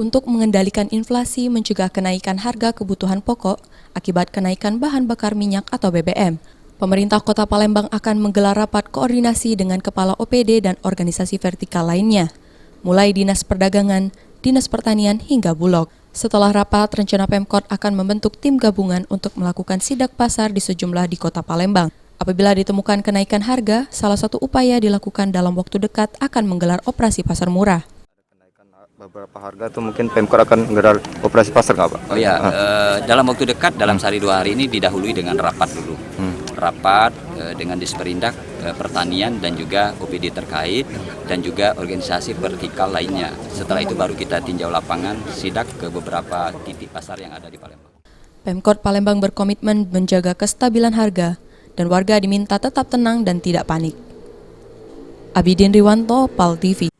untuk mengendalikan inflasi mencegah kenaikan harga kebutuhan pokok akibat kenaikan bahan bakar minyak atau BBM. Pemerintah Kota Palembang akan menggelar rapat koordinasi dengan Kepala OPD dan organisasi vertikal lainnya, mulai Dinas Perdagangan, Dinas Pertanian hingga Bulog. Setelah rapat, rencana Pemkot akan membentuk tim gabungan untuk melakukan sidak pasar di sejumlah di Kota Palembang. Apabila ditemukan kenaikan harga, salah satu upaya dilakukan dalam waktu dekat akan menggelar operasi pasar murah. Beberapa harga tuh mungkin Pemkot akan menggelar operasi pasar nggak Pak? Oh ya, dalam waktu dekat, dalam sehari 2 hari ini didahului dengan rapat dulu. Rapat dengan Disperindak Pertanian dan juga OPD terkait dan juga organisasi vertikal lainnya. Setelah itu baru kita tinjau lapangan, sidak ke beberapa titik pasar yang ada di Palembang. Pemkot Palembang berkomitmen menjaga kestabilan harga dan warga diminta tetap tenang dan tidak panik. Abidin Riwanto, PAL TV.